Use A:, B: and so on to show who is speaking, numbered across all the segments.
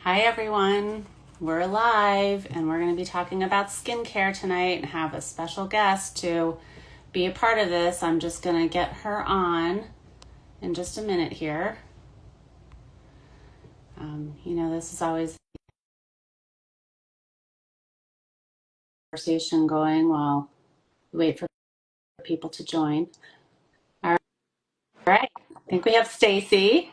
A: Hi everyone, we're live and we're going to be talking about skincare tonight and have a special guest to be a part of this. I'm just going to get her on in just a minute here. This is always a conversation going while we wait for people to join. All right, I think we have Stacy.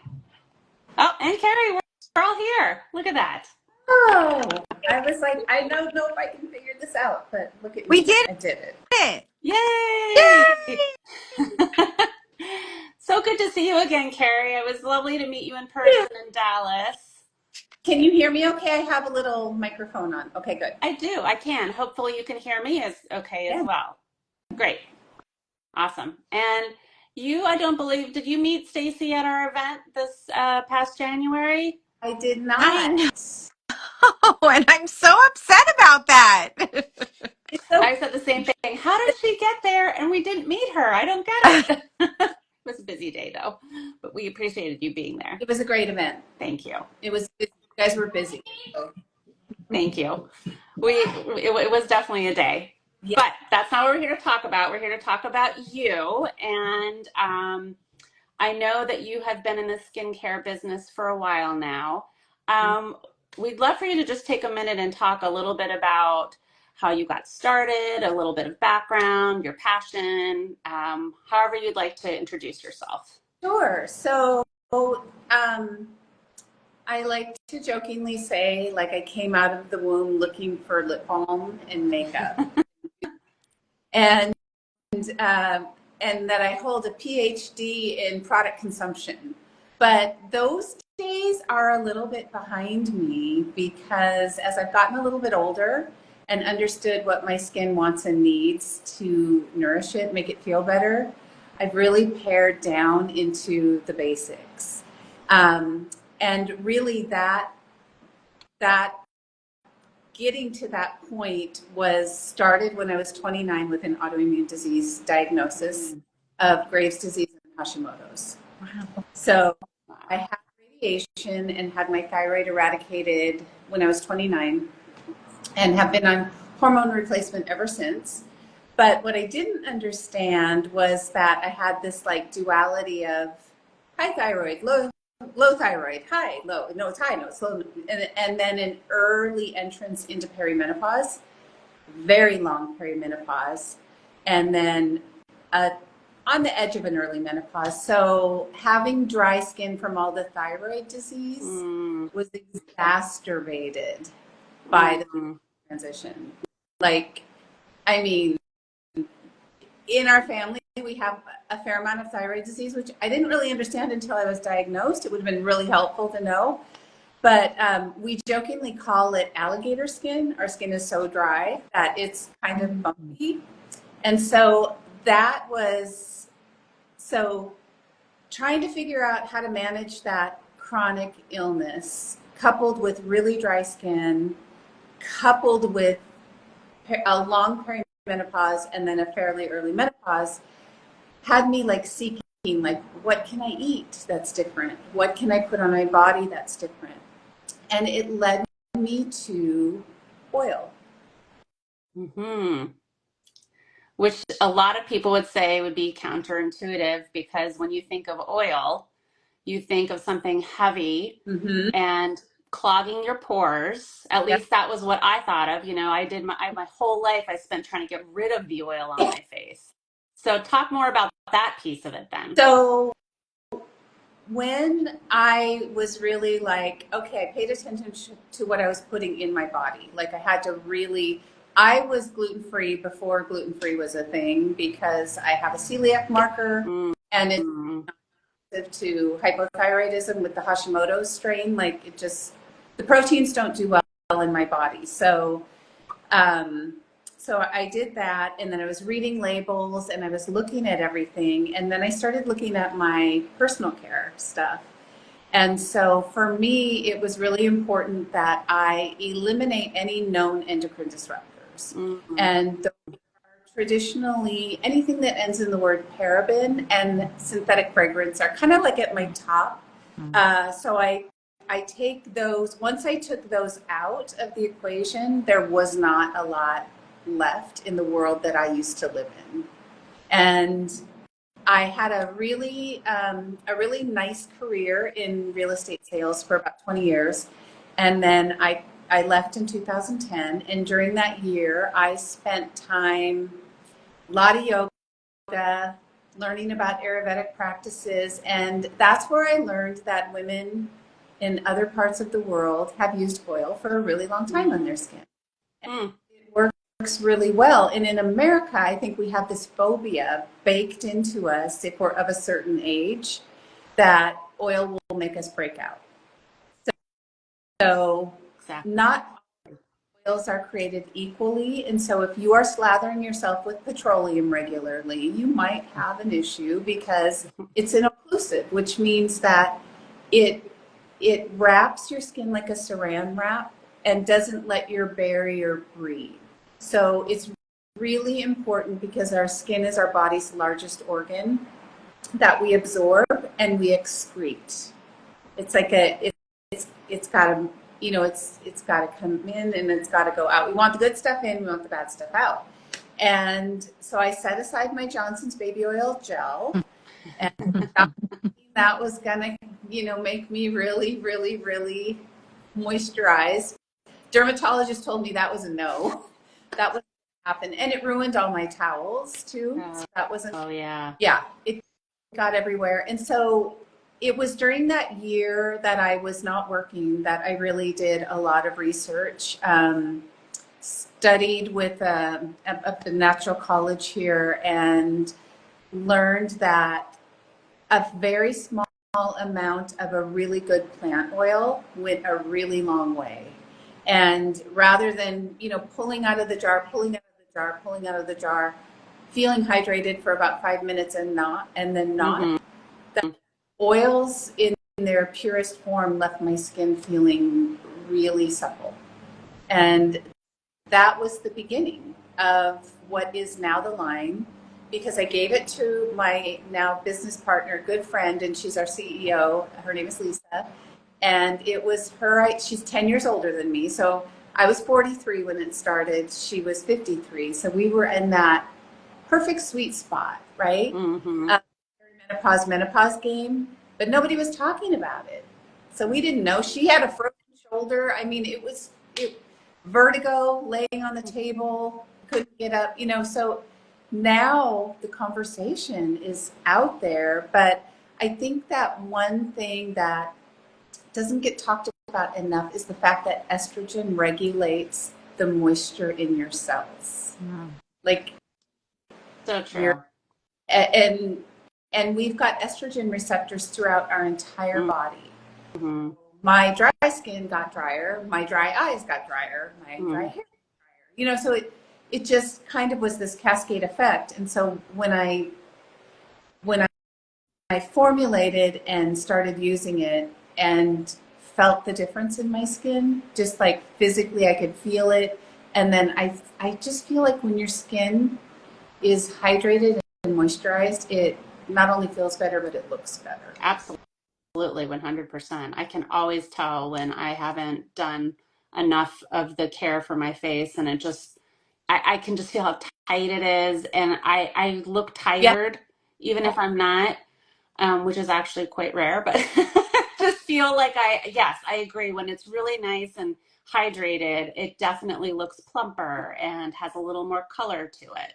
A: Oh, and Kari, we're all here. Look at that.
B: Oh, I was like, I don't know if I can figure this out, but look at me.
C: We did
B: I did it.
C: it.
A: Yay!
C: Yay!
A: So good to see you again, Kari. It was lovely to meet you in person in Dallas.
B: Can you hear me okay? I have a little microphone on. Okay, good.
A: I do. I can. Hopefully you can hear me as
B: Yeah.
A: well. Great. Awesome. And I don't believe, did you meet Stacy at our event this past January?
B: I did
C: I
B: not.
C: know, and I'm so upset about that.
B: It's so
A: I said the same thing. How did she get there and we didn't meet her? I don't get it. It was a busy day though, but we appreciated you being there.
B: It was a great event.
A: Thank you.
B: It was busy. You guys were busy. So.
A: Thank you. It was definitely a day,
B: Yeah.
A: but that's not what we're here to talk about. We're here to talk about you. And I know that you have been in the skincare business for a while now. We'd love for you to just take a minute and talk a little bit about how you got started, a little bit of background, your passion, however you'd like to introduce yourself.
B: Sure. So, I like to jokingly say, like, I came out of the womb looking for lip balm and makeup, and um, and that I hold a PhD in product consumption. But those days are a little bit behind me because as I've gotten a little bit older and understood what my skin wants and needs to nourish it, make it feel better, I've really pared down into the basics. And really that getting to that point was started when I was 29 with an autoimmune disease diagnosis of Graves' disease and Hashimoto's.
C: Wow.
B: So I had radiation and had my thyroid eradicated when I was 29 and have been on hormone replacement ever since. But what I didn't understand was that I had this like duality of high thyroid, low thyroid, high, low, no, it's high, no, it's low, and then an early entrance into perimenopause, very long perimenopause, and then on the edge of an early menopause. So having dry skin from all the thyroid disease was exacerbated by the transition. Like, I mean, in our family, we have a fair amount of thyroid disease, which I didn't really understand until I was diagnosed. It would have been really helpful to know. But we jokingly call it alligator skin. Our skin is so dry that it's kind of bumpy. And so that was, so trying to figure out how to manage that chronic illness, coupled with really dry skin, coupled with a long perimenopause and then a fairly early menopause, had me like seeking, like, what can I eat that's different? What can I put on my body that's different? And it led me to oil.
A: Which a lot of people would say would be counterintuitive because when you think of oil, you think of something heavy and clogging your pores. At
B: Yep.
A: least that was what I thought of. I did my whole life I spent trying to get rid of the oil on my face. So talk more about that piece of it then.
B: So when I was really like, okay, I paid attention to what I was putting in my body. Like I had to really, I was gluten-free before gluten-free was a thing because I have a celiac marker and it's sensitive to hypothyroidism with the Hashimoto's strain. Like it just, the proteins don't do well in my body. So I did that, and then I was reading labels, and I was looking at everything, and then I started looking at my personal care stuff. And so for me, it was really important that I eliminate any known endocrine disruptors. And those are traditionally anything that ends in the word paraben and synthetic fragrance are kind of like at my top. So I I take those, once I took those out of the equation, there was not a lot left in the world that I used to live in. And I had a really nice career in real estate sales for about 20 years. And then I left in 2010. And during that year, I spent time, a lot of yoga, learning about Ayurvedic practices. And that's where I learned that women in other parts of the world have used oil for a really long time on their skin.
A: Mm.
B: It works really well. And in America, I think we have this phobia baked into us if we're of a certain age that oil will make us break out. So
A: Exactly.
B: not oils are created equally. And so if you are slathering yourself with petroleum regularly, you might have an issue because it's an occlusive, which means that it wraps your skin like a saran wrap and doesn't let your barrier breathe. So it's really important because our skin is our body's largest organ that we absorb and we excrete. It's like it's got to, it's got to come in and it's got to go out. We want the good stuff in, we want the bad stuff out. And so I set aside my Johnson's baby oil gel, and that was gonna, make me really, really, really moisturized. Dermatologist told me that was a no. That was happen, and it ruined all my towels too. So that wasn't.
A: Oh yeah.
B: Yeah, it got everywhere, and so it was during that year that I was not working that I really did a lot of research. Studied with at the natural college here and learned that a very small amount of a really good plant oil went a really long way. And rather than, pulling out of the jar, pulling out of the jar, pulling out of the jar, feeling hydrated for about 5 minutes and then not,
A: Mm-hmm.
B: the oils in their purest form left my skin feeling really supple. And that was the beginning of what is now the line, because I gave it to my now business partner, good friend, and she's our CEO. Her name is Lisa. And it was her, she's 10 years older than me. So I was 43 when it started. She was 53. So we were in that perfect sweet spot, right?
A: Mm-hmm.
B: Menopause game, but nobody was talking about it. So we didn't know. She had a frozen shoulder. I mean, it vertigo, laying on the table, couldn't get up, so now the conversation is out there. But I think that one thing that doesn't get talked about enough is the fact that estrogen regulates the moisture in your cells. Like
A: So true.
B: and we've got estrogen receptors throughout our entire body.
A: Mm-hmm.
B: My dry skin got drier, my dry eyes got drier, my dry hair got drier. So it just kind of was this cascade effect. And so when I formulated and started using it and felt the difference in my skin, just like physically I could feel it. And then I just feel like when your skin is hydrated and moisturized, it not only feels better, but it looks better.
A: Absolutely, 100%. I can always tell when I haven't done enough of the care for my face, and I can just feel how tight it is, and I look
B: Yeah.
A: tired even if I'm not, which is actually quite rare, but just feel like yes, I agree. When it's really nice and hydrated, it definitely looks plumper and has a little more color to it.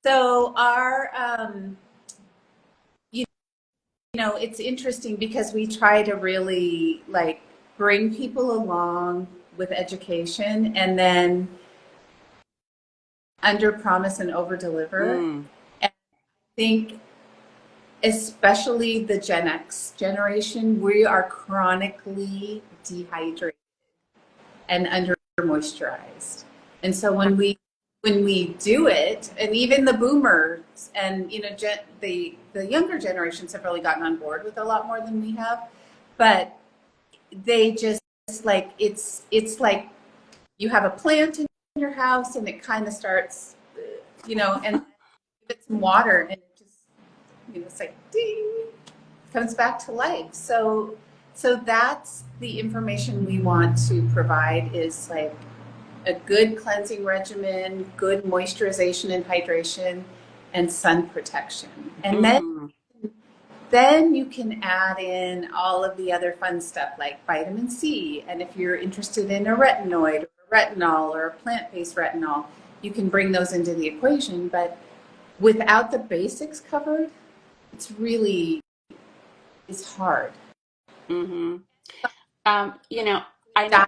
B: So our, it's interesting because we try to really like bring people along with education and then under promise and over deliver.
A: Mm.
B: And I think especially the Gen X generation, we are chronically dehydrated and under moisturized. And so when we do it, and even the boomers and the younger generations have really gotten on board with a lot more than we have, but they just like it's like you have a plant in your house and it kind of starts, and give it some water and it just, it's like ding, comes back to life. So So that's the information we want to provide is like a good cleansing regimen, good moisturization and hydration, and sun protection. And then you can add in all of the other fun stuff like vitamin C. And if you're interested in a retinoid or a retinol or a plant-based retinol, you can bring those into the equation. But without the basics covered, it's really, it's hard.
A: Mm-hmm. You know, I know.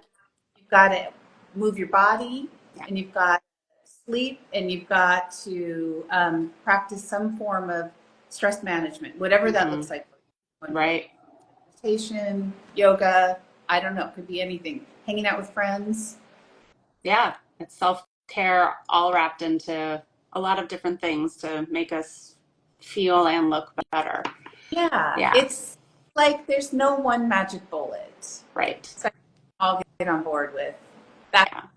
B: You've got to move your body, and you've got to sleep, and you've got to practice some form of stress management, whatever that looks like.
A: Right.
B: Meditation, yoga, I don't know, it could be anything. Hanging out with friends.
A: Yeah, it's self-care all wrapped into a lot of different things to make us feel and look better.
B: Yeah,
A: Yeah,
B: it's like there's no one magic bullet.
A: right.
B: So I'll get on board with that.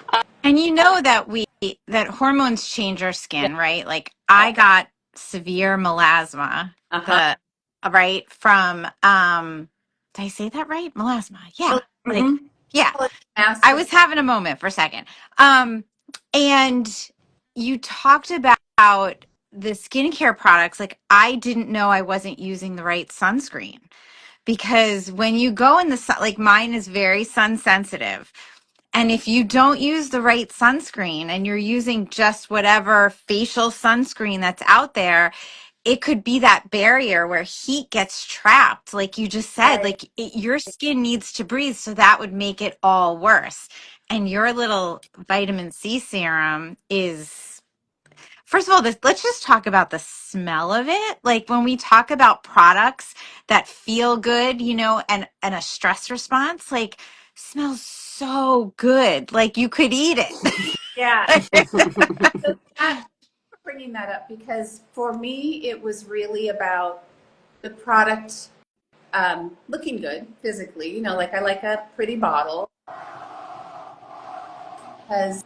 A: Yeah.
C: And you know that hormones change our
B: Yeah.
C: skin, right? Like I got severe melasma,
B: Uh-huh.
C: the right from did I say that right? Melasma. Yeah. Like
A: Mm-hmm.
C: yeah. I
B: Massive.
C: was having a moment for a second. And you talked about the skincare products. Like I didn't know I wasn't using the right sunscreen because when you go in the sun, like mine is very sun sensitive. And if you don't use the right sunscreen and you're using just whatever facial sunscreen that's out there, it could be that barrier where heat gets trapped. Like you just said,
B: Right.
C: like your skin needs to breathe. So that would make it all worse. And your little vitamin C serum is, first of all, let's just talk about the smell of it. Like when we talk about products that feel good, and a stress response, like smells so good. Like you could eat
B: Yeah.
C: it.
B: So that, bringing that up because for me, it was really about the product looking good physically. Like I like a pretty bottle because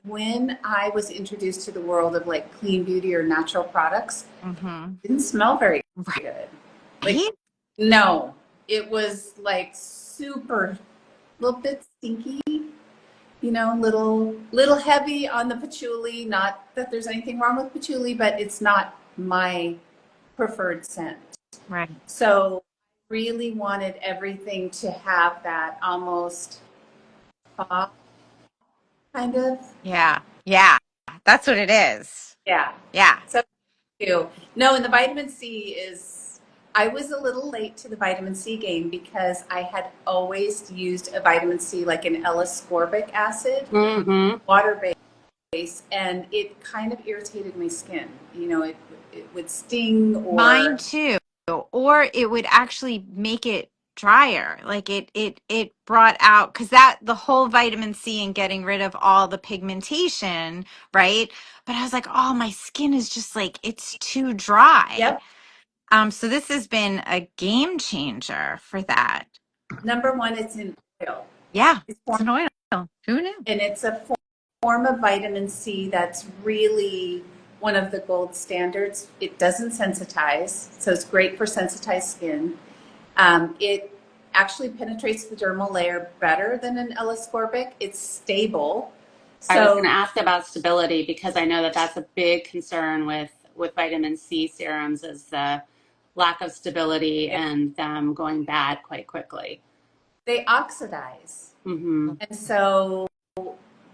B: when I was introduced to the world of like clean beauty or natural products, it didn't smell very good. Like,
C: Right?
B: no, it was like super, little bit stinky, little heavy on the patchouli. Not that there's anything wrong with patchouli, but it's not my preferred scent.
C: Right.
B: So really wanted everything to have that almost pop kind of.
C: Yeah. Yeah. That's what it is.
B: Yeah.
C: Yeah.
B: So too. No, and the vitamin C is, I was a little late to the vitamin C game because I had always used a vitamin C like an L-ascorbic acid,
A: Mm-hmm.
B: water base, and it kind of irritated my skin. It would sting
C: Mine
B: or,
C: too. Or it would actually make it drier. Like it brought out because that the whole vitamin C and getting rid of all the pigmentation, right? But I was like, oh, my skin is just like it's too dry.
B: yep.
C: So this has been a game changer for that.
B: Number one, it's in oil.
C: Yeah,
B: It's
C: it's an oil. Who knew?
B: and it's a form of vitamin C that's really one of the gold standards. It doesn't sensitize, so it's great for sensitized skin. It actually penetrates the dermal layer better than an L-ascorbic. It's stable.
A: I was going
B: So
A: to ask about stability because I know that that's a big concern with vitamin C serums is the lack of stability and them going bad quite quickly.
B: they oxidize.
A: Mm-hmm.
B: And so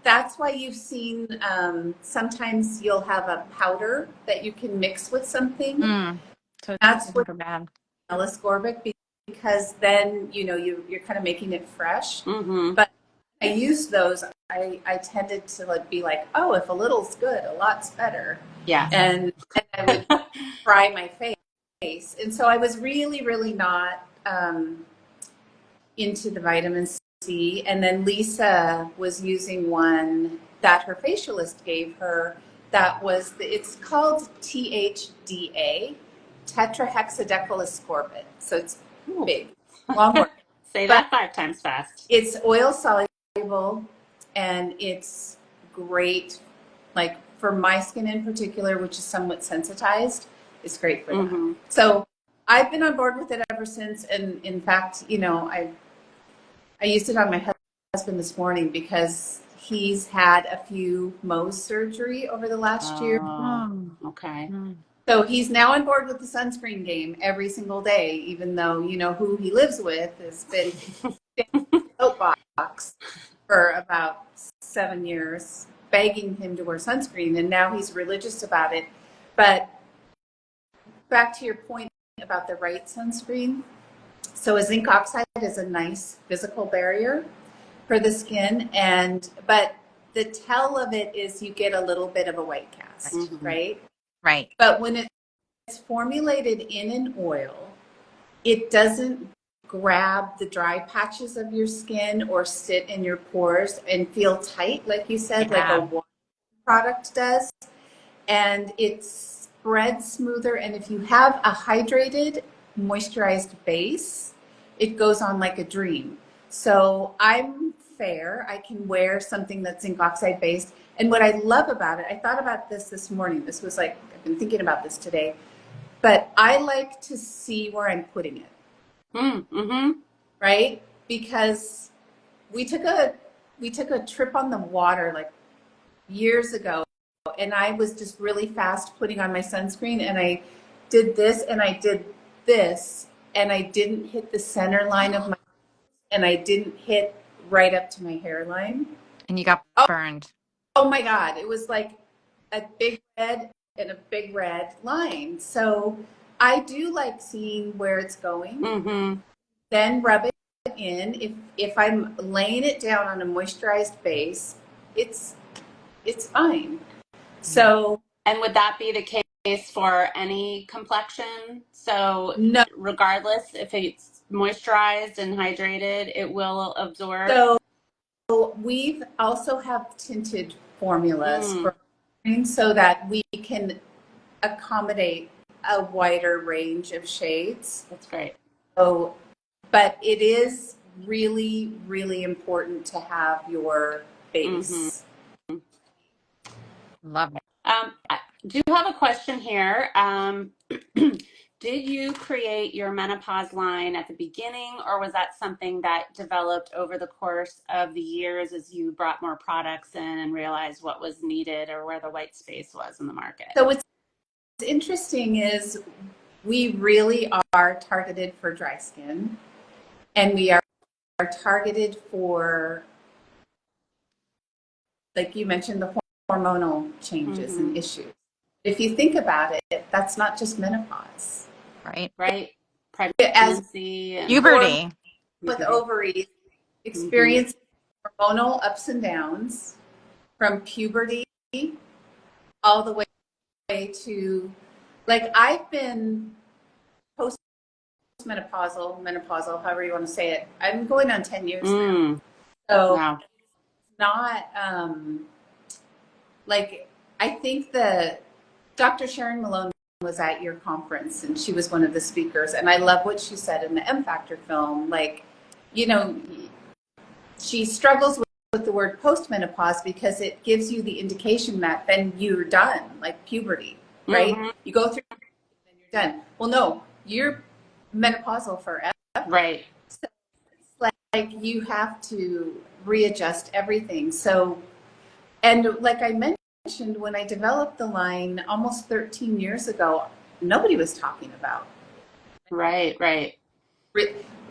B: that's why you've seen sometimes you'll have a powder that you can mix with something.
C: So
B: That's
C: it's
B: what
C: super bad.
B: L-ascorbic because then you're kind of making it fresh.
A: Mm-hmm.
B: But I use those. I tended to be like, oh, if a little's good, a lot's better.
A: Yes.
B: And I would fry my face, and so I was really, really not into the vitamin C. And then Lisa was using one that her facialist gave her. It's called THDA, tetrahexadecyl ascorbate. So it's big, long word.
A: Say
B: But
A: that 5 times fast.
B: it's oil soluble and it's great, like for my skin in particular, which is somewhat sensitized. It's great for that.
A: Mm-hmm.
B: So I've been on board with it ever since. And in fact, I used it on my husband this morning because he's had a few Mohs surgery over the last year.
A: Oh, okay.
B: So he's now on board with the sunscreen game every single day, even though, who he lives with has been in the soapbox for about 7 years, begging him to wear sunscreen. And now he's religious about it. But back to your point about the right sunscreen. So a zinc oxide is a nice physical barrier for the skin, but the tell of it is you get a little bit of a white cast, right?
C: Right.
B: But when it's formulated in an oil, it doesn't grab the dry patches of your skin or sit in your pores and feel tight, like you said, like a water product does. And it spreads smoother. And if you have a hydrated, moisturized base, it goes on like a dream. So I'm fair. I can wear something that's zinc oxide based. And what I love about it, I thought about this morning. This was like, I've been thinking about this today, but I like to see where I'm putting it. Right? Because we took a trip on the water like years ago, and I was just really fast putting on my sunscreen, and I did this and I did this, and I didn't hit the center line of my, and I didn't hit right up to my hairline.
C: And you got burned.
B: Oh my God. It was like a big red and a big red line. So I do like seeing where it's going. Then rub it in. If I'm laying it down on a moisturized base, it's fine. So,
A: and would that be the case for any complexion? So
B: no.
A: Regardless if it's moisturized and hydrated, it will absorb.
B: So we've also have tinted formulas for so that we can accommodate a wider range of shades.
A: That's great.
B: So, but it is really, really important to have your base.
C: Love it.
A: I do have a question here. Did you create your menopause line at the beginning, or was that something that developed over the course of the years as you brought more products in and realized what was needed or where the white space was in the market?
B: So what's interesting is we really are targeted for dry skin, and we are targeted for, like you mentioned, the hormonal changes and issues. If you think about it, that's not just menopause.
A: Right. Pregnancy and
C: puberty.
B: With ovaries, experiencing hormonal ups and downs from puberty all the way to, like, I've been menopausal, however you want to say it. I'm going on 10 years now. So
A: wow.
B: It's not, like, I think Dr. Sharon Malone was at your conference, and she was one of the speakers, and I love what she said in the M Factor film. Like, she struggles with the word postmenopause because it gives you the indication that then you're done, like puberty, right? You go through and then you're done. Well, no, you're menopausal forever.
A: Right.
B: So it's like you have to readjust everything. So, and like I mentioned, when I developed the line almost 13 years ago, nobody was talking about.
A: Right.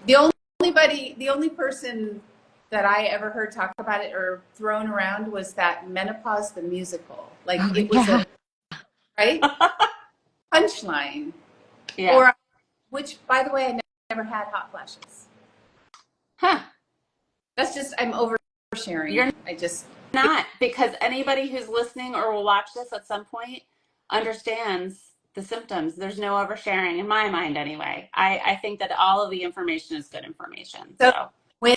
B: The only person that I ever heard talk about it or thrown around was that Menopause the musical. Like it was a right punchline.
A: Yeah.
B: Or which, by the way, I never had hot flashes. That's just, I'm oversharing.
A: Not, because anybody who's listening or will watch this at some point understands the symptoms. There's no oversharing in my mind anyway. I think that all of the information is good information. So
B: when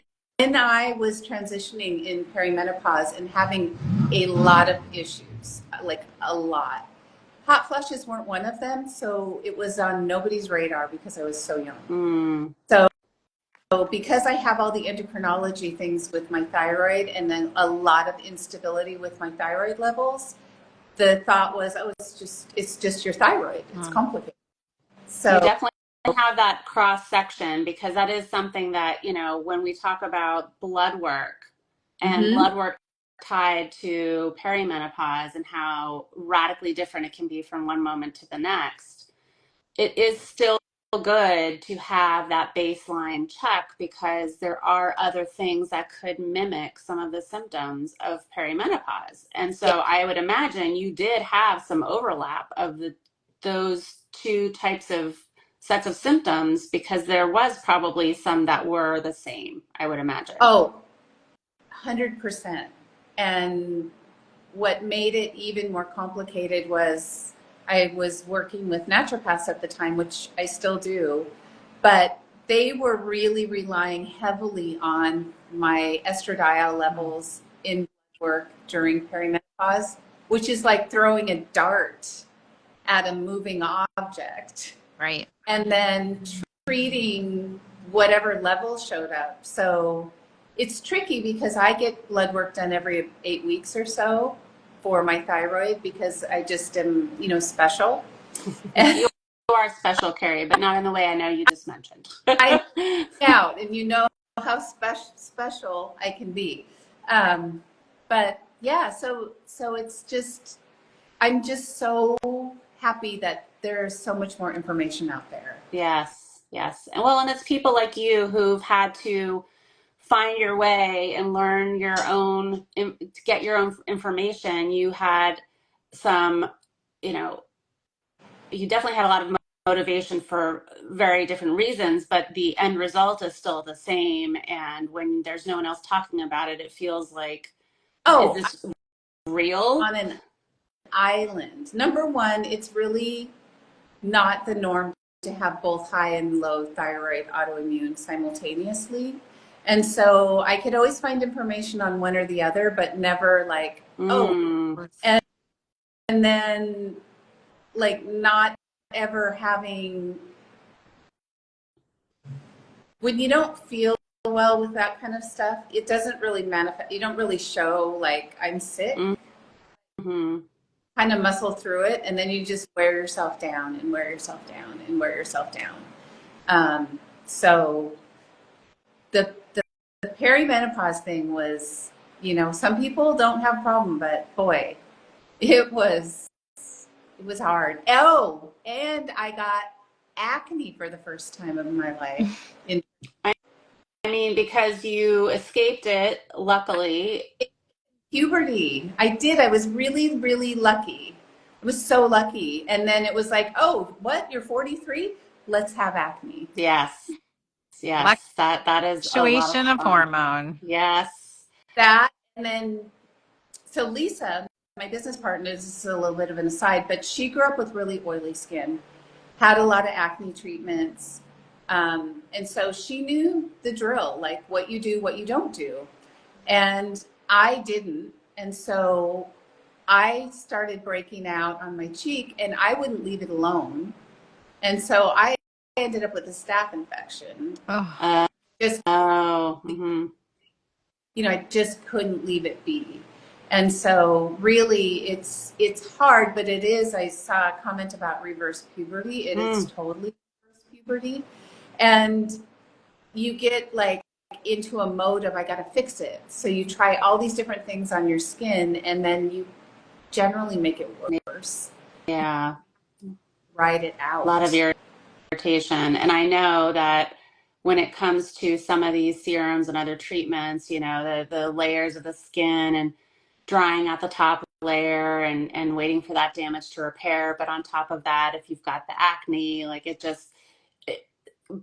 B: I was transitioning in perimenopause and having a lot of issues, like a lot, hot flushes weren't one of them. So it was on nobody's radar because I was so young. So because I have all the endocrinology things with my thyroid and then a lot of instability with my thyroid levels, the thought was, oh, it's just your thyroid. It's complicated. So
A: you definitely have that cross section because that is something that, you know, when we talk about blood work and
B: Mm-hmm.
A: blood work tied to perimenopause and how radically different it can be from one moment to the next, it is still good to have that baseline check because there are other things that could mimic some of the symptoms of perimenopause. And
B: Yeah.
A: so I would imagine you did have some overlap of those two types of sets of symptoms because there was probably some that were the same, I would imagine.
B: Oh, 100%. And what made it even more complicated was I was working with naturopaths at the time, which I still do, but they were really relying heavily on my estradiol levels in work during perimenopause, which is like throwing a dart at a moving object
C: Right.
B: and then treating whatever level showed up. So it's tricky because I get blood work done every 8 weeks or so for my thyroid because I just am, special.
A: You are special, Kari, but not in the way I know you just mentioned.
B: I out, and you know how special I can be. But yeah, so it's just I'm just so happy that there's so much more information out there.
A: Yes, yes. And well, and it's people like you who've had to find your way and learn your own, to get your own information. You had some, you know, you definitely had a lot of motivation for very different reasons, but the end result is still the same. And when there's no one else talking about it, it feels like, is
B: Oh,
A: this real?
B: on an island. Number one, it's really not the norm to have both high and low thyroid autoimmune simultaneously. And so I could always find information on one or the other, but never like, oh,
A: Mm,
B: and then like not ever having, when you don't feel well with that kind of stuff, it doesn't really manifest. You don't really show like I'm sick.
A: mm-hmm.
B: Kind of muscle through it, and then you just wear yourself down and wear yourself down and wear yourself down. So the perimenopause thing was, some people don't have a problem, but boy, it was hard. Oh, and I got acne for the first time in my life in
A: I mean, because you escaped it, luckily.
B: puberty. I did. I was really, really lucky. I was so lucky. And then it was like, oh, what? You're 43? Let's have acne.
A: Yes, yes, that is a lot of
C: Fluctuation of
A: fun.
C: hormone.
A: Yes.
B: That, and then, so Lisa, my business partner, this is a little bit of an aside, but she grew up with really oily skin, had a lot of acne treatments. And so she knew the drill, like what you do, what you don't do. And I didn't. And so I started breaking out on my cheek and I wouldn't leave it alone. And so I ended up with a staph infection.
C: Oh,
A: Uh,
B: Just,
A: oh, mm-hmm.
B: I just couldn't leave it be. And so really it's hard, but it is, I saw a comment about reverse puberty. It is totally reverse puberty. And you get like into a mode of I got to fix it. So you try all these different things on your skin and then you generally make it worse.
A: Yeah,
B: Ride it
A: a lot of
B: out.
A: irritation. And I know that when it comes to some of these serums and other treatments, you know, the layers of the skin and drying out the top layer and waiting for that damage to repair. But on top of that, if you've got the acne, like it just, it,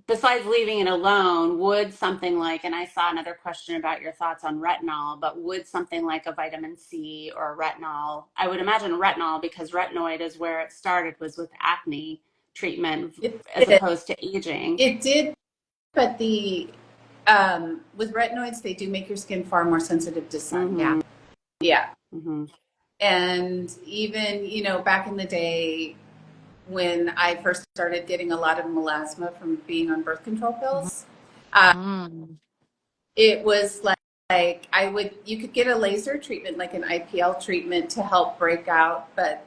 A: besides leaving it alone, would something like, and I saw another question about your thoughts on retinol, but would something like a vitamin C or a retinol, I would imagine retinol because retinoid is where it started was with acne treatment
B: It
A: as
B: did.
A: opposed to aging.
B: It did, but with retinoids, they do make your skin far more sensitive to sun.
A: Mm-hmm.
B: Yeah.
A: Mm-hmm.
B: And even, back in the day when I first started getting a lot of melasma from being on birth control pills,
C: mm.
B: it was like you could get a laser treatment, like an IPL treatment to help break out, but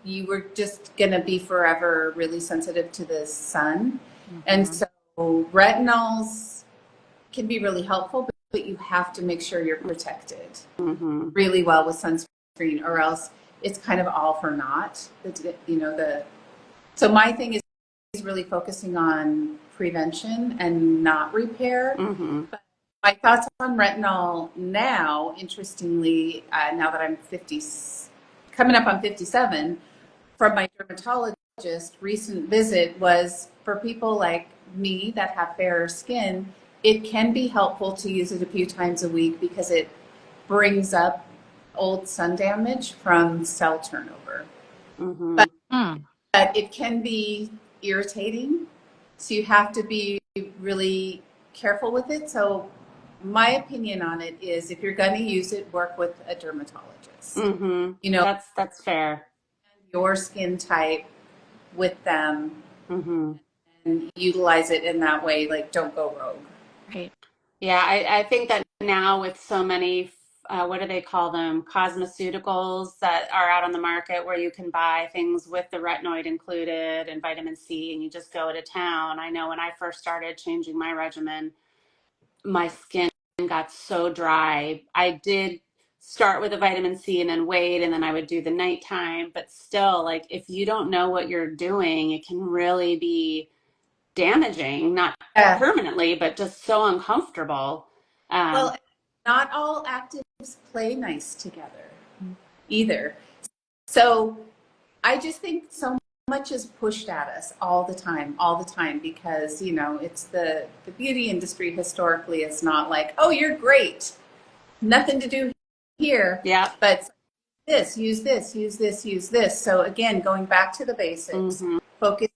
B: you were just going to be forever really sensitive to the sun. And so retinols can be really helpful, but you have to make sure you're protected
A: Mm-hmm.
B: really well with sunscreen, or else it's kind of all for naught. So my thing is really focusing on prevention and not repair.
A: Mm-hmm.
B: But my thoughts on retinol now, interestingly, now that I'm 50, coming up on 57, from my dermatologist, recent visit was for people like me that have fairer skin, it can be helpful to use it a few times a week because it brings up old sun damage from cell turnover.
A: Mm-hmm.
B: But it can be irritating. So you have to be really careful with it. So my opinion on it is if you're going to use it, work with a dermatologist.
A: Mm-hmm.
B: You know,
A: That's fair.
B: your skin type with them
A: Mm-hmm.
B: and utilize it in that way. Like, don't go rogue.
C: Right.
A: Yeah, I think that now with so many, what do they call them? Cosmeceuticals that are out on the market where you can buy things with the retinoid included and vitamin C, and you just go to town. I know when I first started changing my regimen, my skin got so dry. I did start with a vitamin C and then wait, and then I would do the nighttime. But still, like, if you don't know what you're doing, it can really be damaging, not
B: Yeah.
A: permanently, but just so uncomfortable.
B: Well, not all actives play nice together either. So I just think so much is pushed at us all the time, because, it's the beauty industry historically is not like, oh, you're great, nothing to do here,
A: Yeah.
B: but use this, use this, use this. So again, going back to the basics,
A: Mm-hmm.
B: focus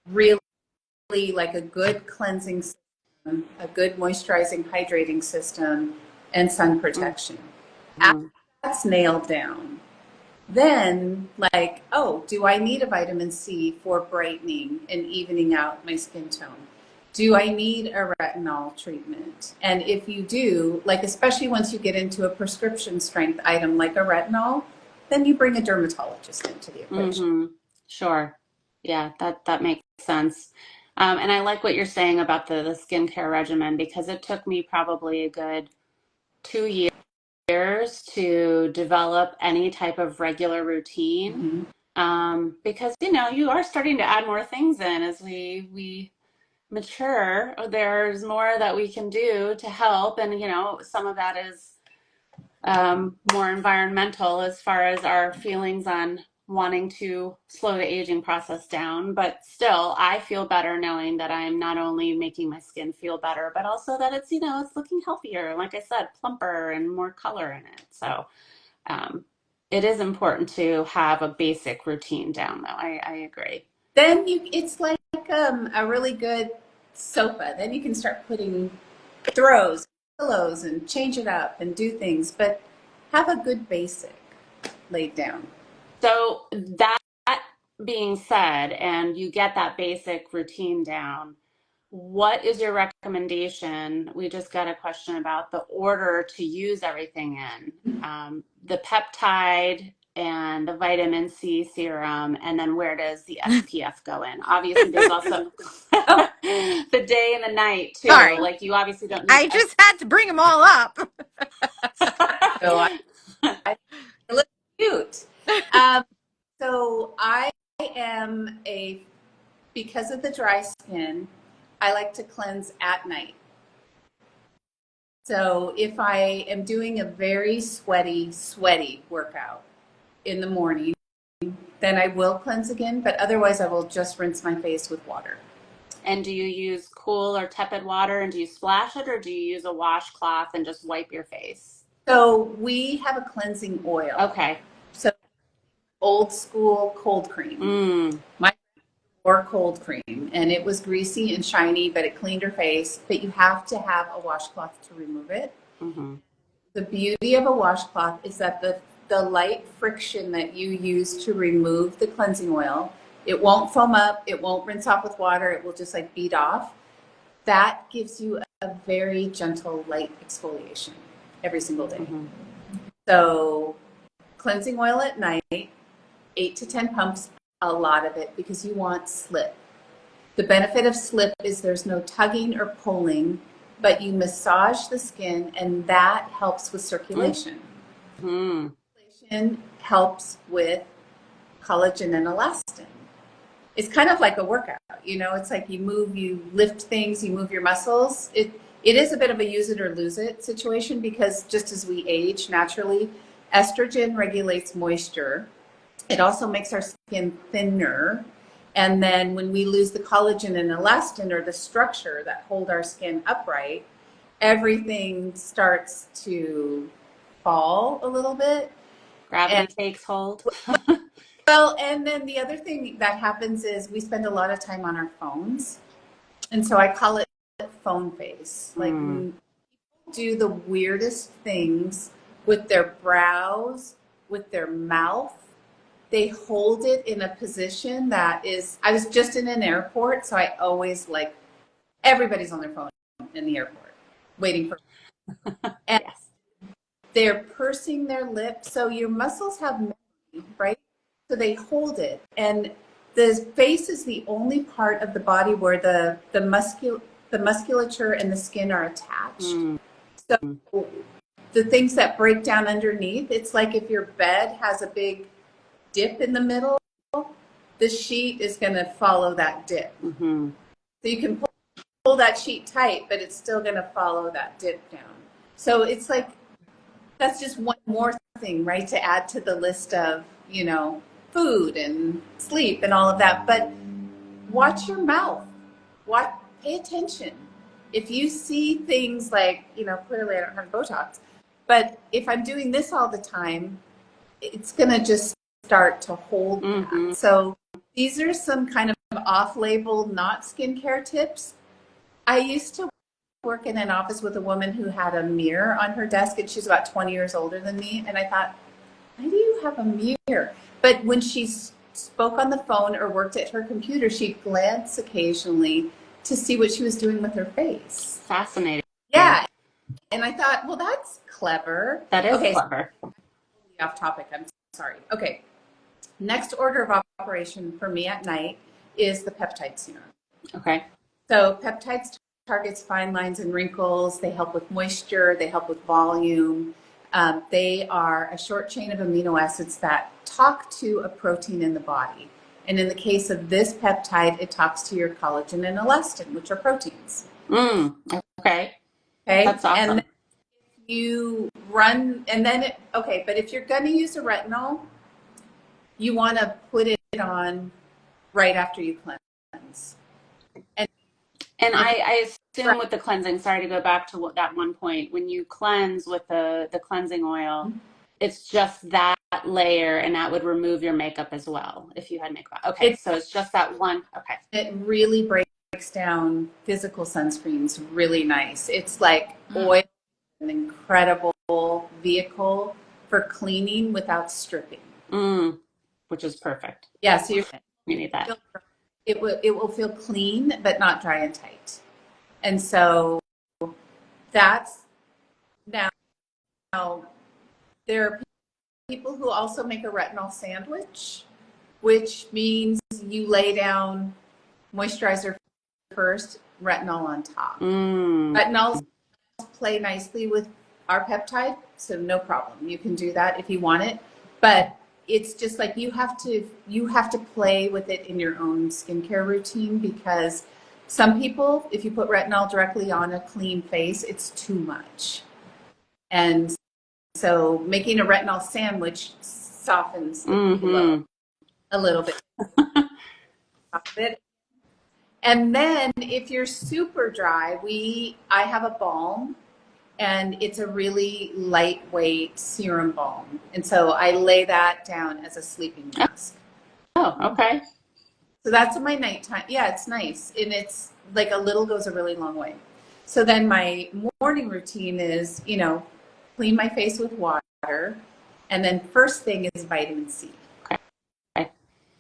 B: really like a good cleansing system, a good moisturizing, hydrating system, and sun protection. After
A: Mm-hmm.
B: that's nailed down, then, like, oh, do I need a vitamin C for brightening and evening out my skin tone? Do I need a retinol treatment? And if you do, like, especially once you get into a prescription strength item like a retinol, then you bring a dermatologist into the equation.
A: Mm-hmm. Sure. Yeah, that makes sense. And I like what you're saying about the skincare regimen because it took me probably a good 2 years to develop any type of regular routine.
B: Mm-hmm.
A: Because you are starting to add more things in as we mature. There's more that we can do to help, and some of that is more environmental as far as our feelings on wanting to slow the aging process down. But still, I feel better knowing that I'm not only making my skin feel better, but also that it's looking healthier. Like I said, plumper and more color in it. So um, it is important to have a basic routine down, though. I agree.
B: Then it's like a really good sofa. Then you can start putting throws, pillows, and change it up and do things, but have a good basic laid down.
A: So that being said, and you get that basic routine down, what is your recommendation? We just got a question about the order to use everything in. The peptide and the vitamin C serum, and then where does the SPF go in? Obviously, there's also
B: Oh,
A: the day and the night too.
C: Sorry.
A: Like you obviously don't need
C: I just had to bring them all up.
B: so I look cute. Um, so I am because of the dry skin, I like to cleanse at night. So if I am doing a very sweaty workout in the morning, then I will cleanse again, but otherwise I will just rinse my face with water.
A: And do you use cool or tepid water and do you splash it or do you use a washcloth and just wipe your face?
B: So we have a cleansing oil.
A: Okay.
B: So old school cold cream.
A: Mm.
B: My or cold cream, and it was greasy and shiny, but it cleaned her face. But you have to have a washcloth to remove it.
A: Mm-hmm.
B: The beauty of a washcloth is that the light friction that you use to remove the cleansing oil, it won't foam up, it won't rinse off with water, it will just like bead off. That gives you a very gentle light exfoliation every single day.
A: Mm-hmm.
B: So cleansing oil at night, 8 to 10 pumps, a lot of it, because you want slip. The benefit of slip is there's no tugging or pulling, but you massage the skin and that helps with circulation.
A: Mm-hmm.
B: Circulation helps with collagen and elastin. It's kind of like a workout, you know, it's like you lift things, you move your muscles. It is a bit of a use it or lose it situation because just as we age naturally, estrogen regulates moisture. It also makes our skin thinner. And then when we lose the collagen and elastin or the structure that hold our skin upright, everything starts to fall a little bit.
A: Gravity
B: And
A: takes hold.
B: well, and then the other thing that happens is we spend a lot of time on our phones. And so I call it phone face. Like do the weirdest things with their brows, with their mouth. They hold it in a position that is, I was just in an airport, so I always like, everybody's on their phone in the airport waiting for, and
A: Yes.
B: they're pursing their lips. So your muscles have memory, right? So they hold it. And the face is the only part of the body where the musculature and the skin are attached. So the things that break down underneath, it's like if your bed has a big dip in the middle, the sheet is going to follow that dip.
A: Mm-hmm.
B: So you can pull that sheet tight, but it's still going to follow that dip down. So it's like, that's just one more thing, right, to add to the list of, you know, food and sleep and all of that. But watch your mouth. Pay attention. If you see things like, you know, clearly I don't have Botox, but if I'm doing this all the time, it's going to just start to hold that. So these are some kind of off-label, not skincare tips. I used to work in an office with a woman who had a mirror on her desk, and she's about 20 years older than me. And I thought, why do you have a mirror? But when she spoke on the phone or worked at her computer, she'd glance occasionally to see what she was doing with her face.
A: Fascinating.
B: Yeah. And I thought, well, that's clever.
A: That is
B: okay,
A: clever.
B: So off topic. I'm sorry. Okay. Next order of operation for me at night is the peptide serum.
A: Okay.
B: So peptides targets fine lines and wrinkles. They help with moisture. They help with volume. They are a short chain of amino acids that talk to a protein in the body. And in the case of this peptide, it talks to your collagen and elastin, which are proteins.
A: Okay.
B: Okay.
A: That's awesome.
B: And then you run, and then but if you're going to use a retinol, you want to put it on right after you cleanse.
A: And I assume with the cleansing, sorry to go back to that one point, when you cleanse with the cleansing oil, it's just that layer and that would remove your makeup as well if you had makeup. Okay, so it's just that one. Okay.
B: It really breaks down physical sunscreens really nice. It's like oil, an incredible vehicle for cleaning without stripping.
A: Which is perfect.
B: Yeah, so
A: You need that.
B: it will feel clean but not dry and tight. And so that's now there are people who also make a retinol sandwich, which means you lay down moisturizer first, retinol on top. Retinols play nicely with our peptide, so no problem. You can do that if you want it, but it's just like you have to play with it in your own skincare routine because some people, if you put retinol directly on a clean face, it's too much. And so making a retinol sandwich softens the blow a little bit. And then if you're super dry, I have a balm and it's a really lightweight serum balm. And so I lay that down as a sleeping mask.
A: Oh, okay.
B: So that's my nighttime. Yeah, it's nice. And it's like a little goes a really long way. So then my morning routine is, you know, clean my face with water. And then first thing is vitamin C.
A: Okay.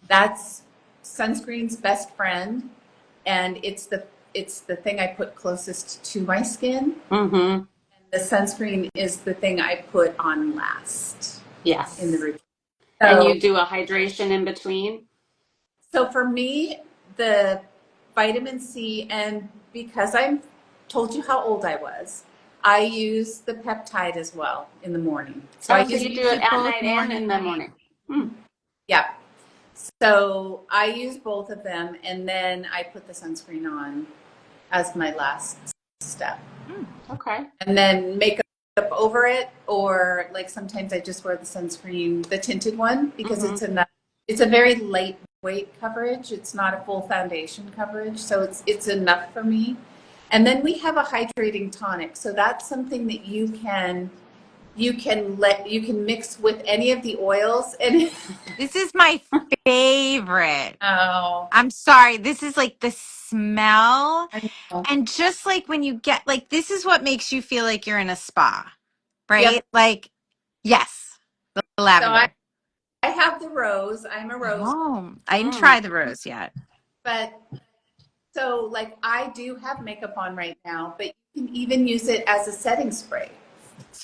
B: That's sunscreen's best friend. And it's the thing I put closest to my skin. And the sunscreen is the thing I put on last.
A: Yes.
B: In the routine.
A: So, and you do a hydration in between?
B: So for me, the vitamin C, and because I told you how old I was, I use the peptide as well in the morning. So I
A: Oh, so
B: use,
A: you do
C: Use
A: it
C: it
A: at
C: both
A: night and in
C: morning
A: the
C: and night.
A: morning. Hmm.
B: yeah. So I use both of them, and then I put the sunscreen on as my last step.
A: Okay.
B: And then makeup over it, or like sometimes I just wear the sunscreen, the tinted one, because it's a very lightweight coverage. It's not a full foundation coverage, so it's enough for me. And then we have a hydrating tonic, so that's something that you can mix with any of the oils. And
C: This is my favorite.
B: oh,
C: I'm sorry. This is like the smell.
B: I know.
C: And just like when you get, like, this is what makes you feel like you're in a spa, right?
B: Yep.
C: Like, yes, the
B: So I
C: lavender.
B: I have the rose. I'm a rose,
C: Oh, I didn't
A: Mm.
C: try the rose yet.
B: but so like I do have makeup on right now, but you can even use it as a setting spray,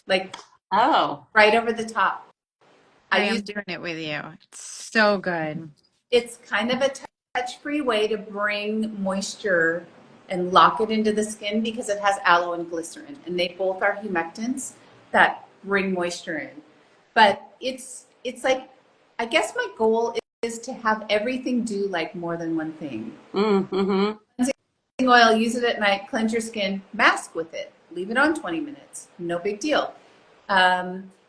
B: like
A: Oh,
B: right over the top. I
C: I
B: use
C: am doing it with you. It's so good.
B: It's kind of a touch-free way to bring moisture and lock it into the skin because it has aloe and glycerin, and they both are humectants that bring moisture in. But it's like, I guess my goal is to have everything do like more than one thing.
A: mm-hmm.
B: Cleansing oil, use it at night, cleanse your skin, mask with it, leave it on 20 minutes, no big deal.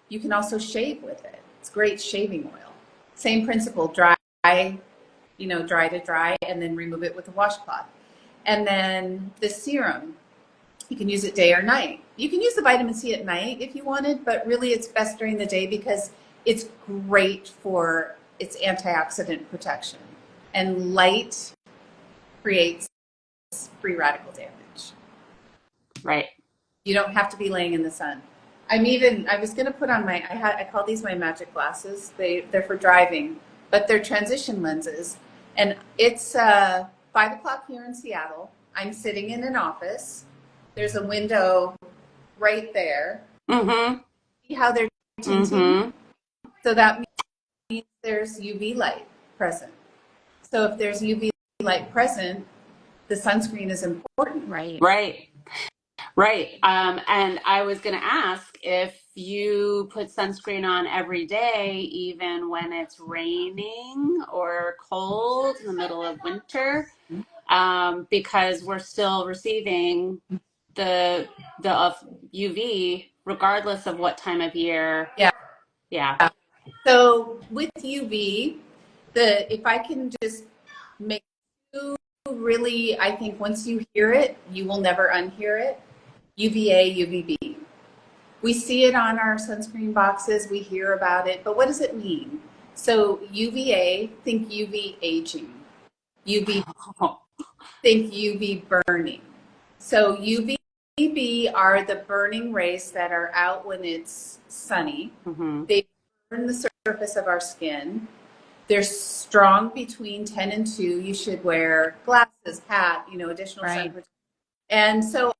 B: You can also shave with it. It's great shaving oil. Same principle, dry, dry to dry, and then remove it with a washcloth. And then the serum, you can use it day or night. You can use the vitamin C at night if you wanted, but really it's best during the day because it's great for its antioxidant protection. And light creates free radical damage.
A: Right.
B: You don't have to be laying in the sun. I was going to put on I call these my magic glasses. They're for driving, but they're transition lenses. And it's 5 o'clock here in Seattle. I'm sitting in an office. There's a window right there.
A: Mm-hmm.
B: See how they're tinting?
A: Mm-hmm.
B: So that means there's UV light present. So if there's UV light present, the sunscreen is important.
C: Right.
A: Right. Right. And I was going to ask if you put sunscreen on every day, even when it's raining or cold in the middle of winter, because we're still receiving the UV regardless of what time of year.
B: Yeah.
A: Yeah.
B: So with UV, if I can just make you really, I think once you hear it, you will never unhear it. UVA, UVB. We see it on our sunscreen boxes, we hear about it, but what does it mean? So UVA, think UV aging. UV, think UV burning. So UVB are the burning rays that are out when it's sunny.
A: Mm-hmm.
B: They burn the surface of our skin. They're strong between 10 and 2. You should wear glasses, hat, additional sun
C: Right.
B: protection. And so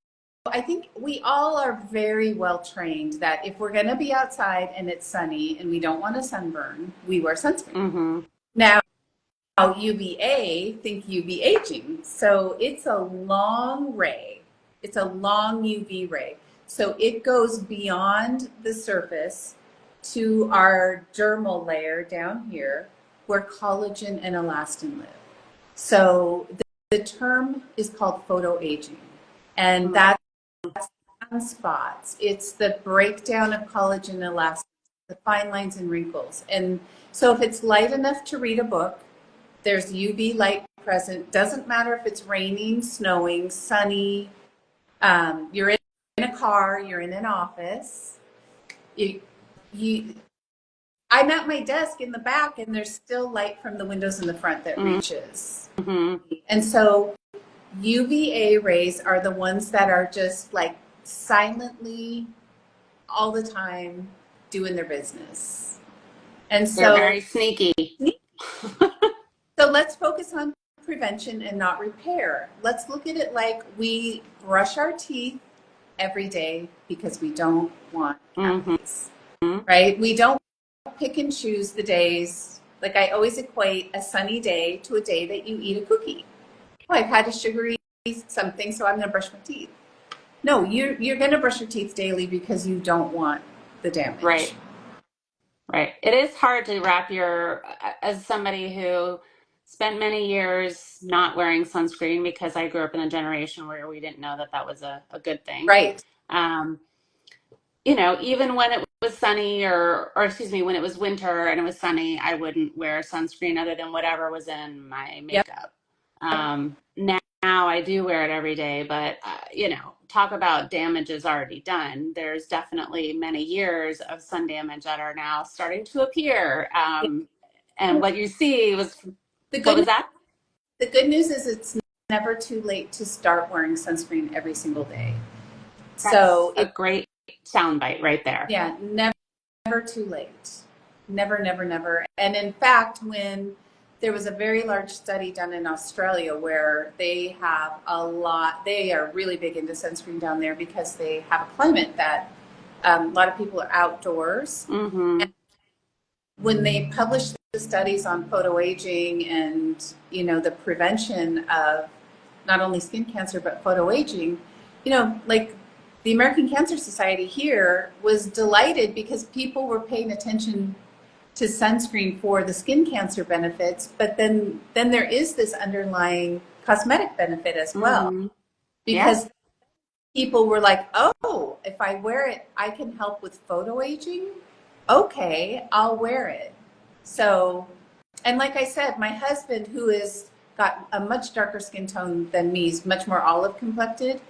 B: I think we all are very well trained that if we're going to be outside and it's sunny and we don't want a sunburn, we wear sunscreen.
A: Mm-hmm.
B: Now, UVA, think UV aging. So it's a long ray. It's a long UV ray. So it goes beyond the surface to our dermal layer down here where collagen and elastin live. So the term is called photoaging. And that's sunspots. It's the breakdown of collagen and elastin, the fine lines and wrinkles. And so if it's light enough to read a book, there's UV light present. Doesn't matter if it's raining, snowing, sunny. You're in a car, you're in an office. I'm at my desk in the back, and there's still light from the windows in the front that reaches.
A: Mm-hmm.
B: And so UVA rays are the ones that are just like silently all the time doing their business. And
A: They're
B: so
A: very sneaky.
B: So let's focus on prevention and not repair. Let's look at it like we brush our teeth every day because we don't want cavities, right? We don't pick and choose the days. Like I always equate a sunny day to a day that you eat a cookie. I've had a sugary something, so I'm going to brush my teeth. No, you're going to brush your teeth daily because you don't want the damage.
A: Right. Right. It is hard to wrap as somebody who spent many years not wearing sunscreen because I grew up in a generation where we didn't know that that was a good thing.
B: Right.
A: Um, even when it was sunny or excuse me, when it was winter and it was sunny, I wouldn't wear sunscreen other than whatever was in my
B: Yep.
A: makeup. Now I do wear it every day, but talk about damage is already done. There's definitely many years of sun damage that are now starting to appear. And what you see
B: The
A: what was
B: good
A: that?
B: the good news is it's never too late to start wearing sunscreen every single day.
A: That's
B: So
A: a
B: it
A: great soundbite right there.
B: yeah, never too late. Never, never, never. And in fact, when there was a very large study done in Australia where they have they are really big into sunscreen down there because they have a climate that a lot of people are outdoors.
A: Mm-hmm.
B: And when they published the studies on photoaging and, the prevention of not only skin cancer, but photoaging, like the American Cancer Society here was delighted because people were paying attention to sunscreen for the skin cancer benefits, but then there is this underlying cosmetic benefit as well
A: Mm-hmm. Yeah.
B: because people were like, "Oh, if I wear it, I can help with photoaging. Okay, I'll wear it." So, and like I said, my husband, who is got a much darker skin tone than me, is much more olive complected.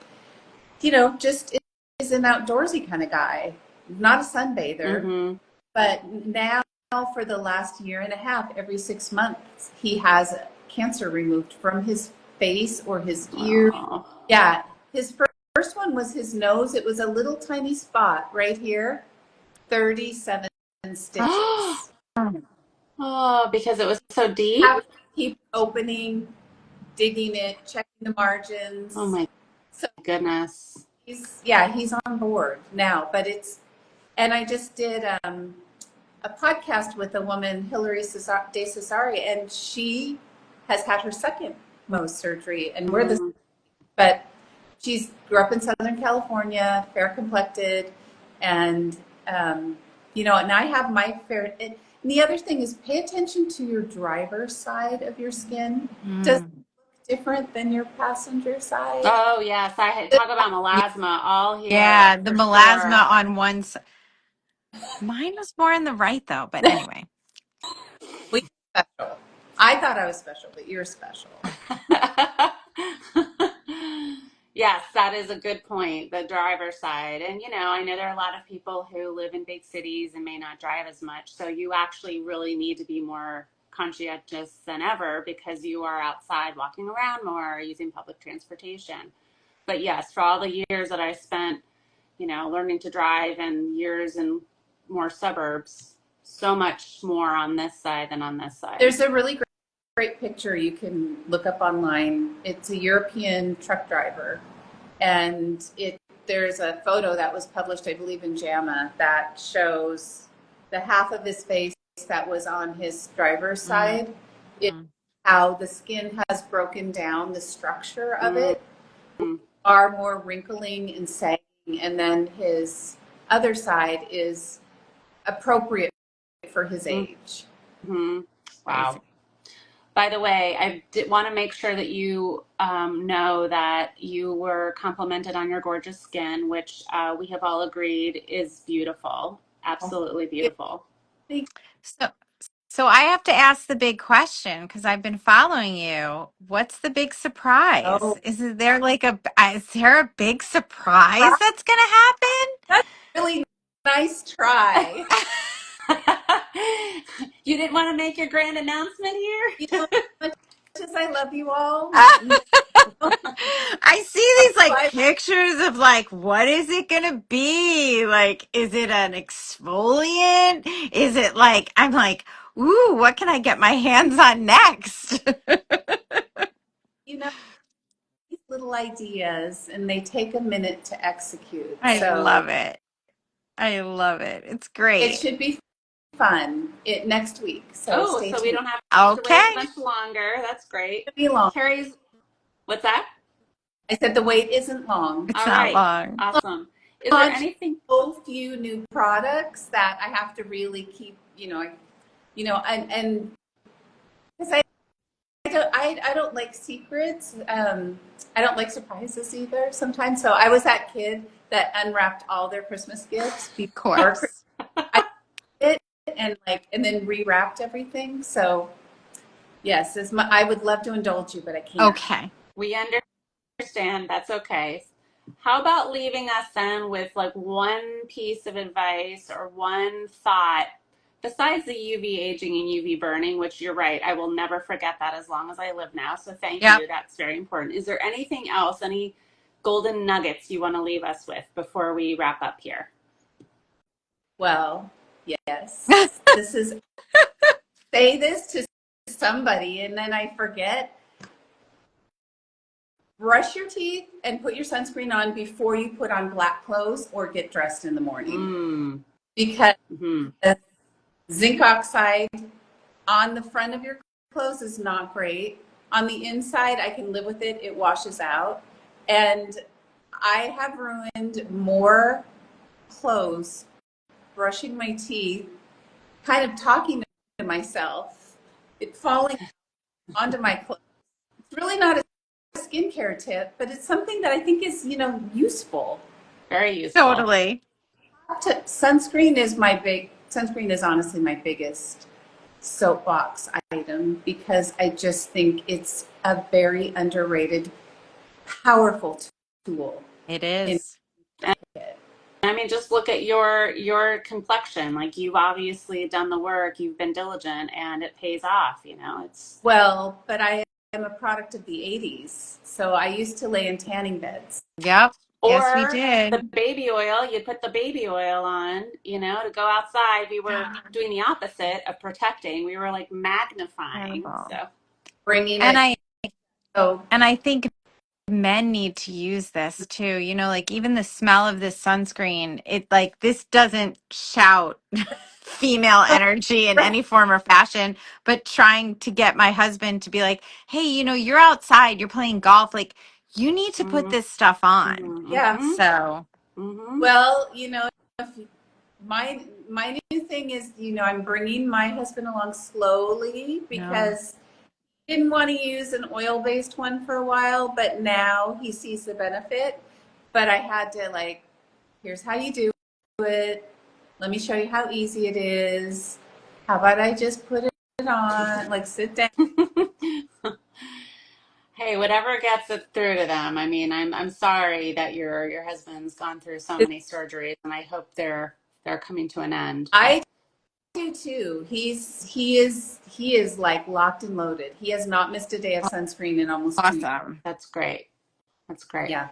B: Just is an outdoorsy kind of guy, not a sunbather.
A: Mm-hmm.
B: But now, for the last year and a half, every 6 months, he has cancer removed from his face or his ear.
A: Oh.
B: Yeah, his first one was his nose. It was a little tiny spot right here, 37 stitches.
A: Oh, because it was so deep?
B: Have to keep opening, digging it, checking the
A: Oh
B: margins.
A: my
B: So
A: goodness.
B: he's on board now. But and I just did a podcast with a woman, Hilary De Cesare, and she has had her second Mohs surgery, and
A: Mm-hmm.
B: but she's grew up in Southern California, fair complected, and and I have my fair. And the other thing is, pay attention to your driver's side of your skin. Does it
C: Mm.
B: look different than your passenger side?
A: Oh yes, I talk about melasma all
C: Yeah,
A: here
C: the
A: for
C: melasma
A: sure.
C: on one side. Mine was more on the right though, but anyway.
B: Well, you're special. I thought I was special, but you're special.
A: Yes, that is a good point, the driver's side. And I know there are a lot of people who live in big cities and may not drive as much. So you actually really need to be more conscientious than ever because you are outside walking around more, using public transportation. But yes, for all the years that I spent, learning to drive and years in more suburbs, so much more on this side than on this side.
B: There's a really great picture you can look up online. It's a European truck driver, and there's a photo that was published, I believe, in JAMA that shows the half of his face that was on his driver's
C: Mm.
B: side. It, how the skin has broken down, the structure of
A: Mm-hmm.
B: it are more wrinkling and sagging, and then his other side is appropriate for his age.
A: Mm-hmm.
C: Crazy.
A: Wow. By the way, I did want to make sure that you know that you were complimented on your gorgeous skin, which we have all agreed is beautiful. Absolutely beautiful.
C: So so I have to ask the big question because I've been following you. What's the big surprise?
B: Oh,
C: Is there a big surprise that's going to
B: that's a really nice try.
A: You didn't want to make your grand announcement
B: You
A: here?
B: know, as much as I love you all,
C: happen?
B: no,
C: I see these like
B: I,
C: pictures of like what is it gonna be? Like, is it an exfoliant? Is it like I'm like, ooh, what can I get my hands on next?
B: you know, these little ideas, and they take a minute to execute.
C: I
B: So
C: love it. I love it. It's
B: it
C: great.
B: should be fun next week. So
A: Oh,
B: stay
A: so we
B: tuned.
A: don't have to wait
C: Okay.
A: much longer. That's great.
B: It'll be long.
A: Carrie's What's that?
B: I said the wait isn't long.
C: It's
A: All
C: not
A: right.
C: long.
A: Awesome. Is there
B: Launch
A: anything?
B: so few new products that I have to really keep, and because I don't like secrets. I don't like surprises either sometimes. So I was that kid that unwrapped all their Christmas gifts
C: Of
B: before Christmas.
C: course.
B: I did it and then rewrapped everything. So yes, I would love to indulge you, but I can't.
C: Okay.
A: We understand. That's okay. How about leaving us then with like one piece of advice or one thought besides the UV aging and UV burning, which you're right, I will never forget that as long as I live now. So thank
C: Yep.
A: you. That's very important. Is there anything else, any golden nuggets you want to leave us with before we wrap up here?
B: Well, yes. This is say this to somebody and then I forget. Brush your teeth and put your sunscreen on before you put on black clothes or get dressed in the morning.
A: Mm.
B: Because
A: Hmm.
B: zinc oxide on the front of your clothes is not great. On the inside, I can live with it. It washes out. And I have ruined more clothes brushing my teeth, kind of talking to myself, it falling onto my clothes. It's really not a skincare tip, but it's something that I think is, useful.
A: Very useful.
C: Totally.
B: Sunscreen is honestly my biggest soapbox item because I just think it's a very underrated, powerful tool.
C: It
B: In
C: is.
A: I mean, just look at your complexion. Like you've obviously done the work, you've been diligent, and it pays off. You know, it's
B: Well, but I am a product of the 80s. So I used to lay in tanning beds.
C: Yep. Yes, we
A: or the
C: did.
A: baby oil. You put the baby oil on, to go outside. We were doing the opposite of protecting. We were like magnifying.
C: Incredible.
A: So
B: Bringing
C: And
B: it.
C: I
B: So,
C: and I think men need to use this too. Like even the smell of this sunscreen, it like this doesn't shout female energy in any form or fashion, but trying to get my husband to be like, "Hey, you're outside, you're playing golf, like you need to put
A: mm-hmm,
C: this stuff on."
B: yeah.
A: mm-hmm,
C: So,
A: mm-hmm.
B: Well, if my new thing is, I'm bringing my husband along slowly
C: no.
B: because he didn't want to use an oil-based one for a while, but now he sees the benefit. But I had to here's how you do it. Let me show you how easy it is. How about I just put it on? Like sit down.
A: Hey, whatever gets it through to them. I mean, I'm sorry that your husband's gone through so many surgeries, and I hope they're coming to an end. But
B: I do too. He is like locked and loaded. He has not missed a day of sunscreen in almost 2 years.
C: Awesome.
A: that's great. That's great.
B: Yeah.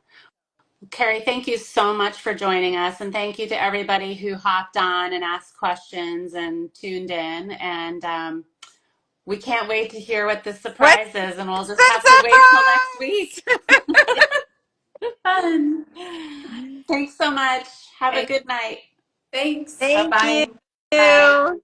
A: Kari, thank you so much for joining us. And thank you to everybody who hopped on and asked questions and tuned in. And we can't wait to hear what the
C: What's
A: surprise is. And we'll just
C: the
A: have to wait till next week.
B: It's fun.
A: Thanks so much. Have a
B: Okay.
A: good night.
B: Thanks.
C: Thank
B: Bye-bye.
A: Bye.
C: you.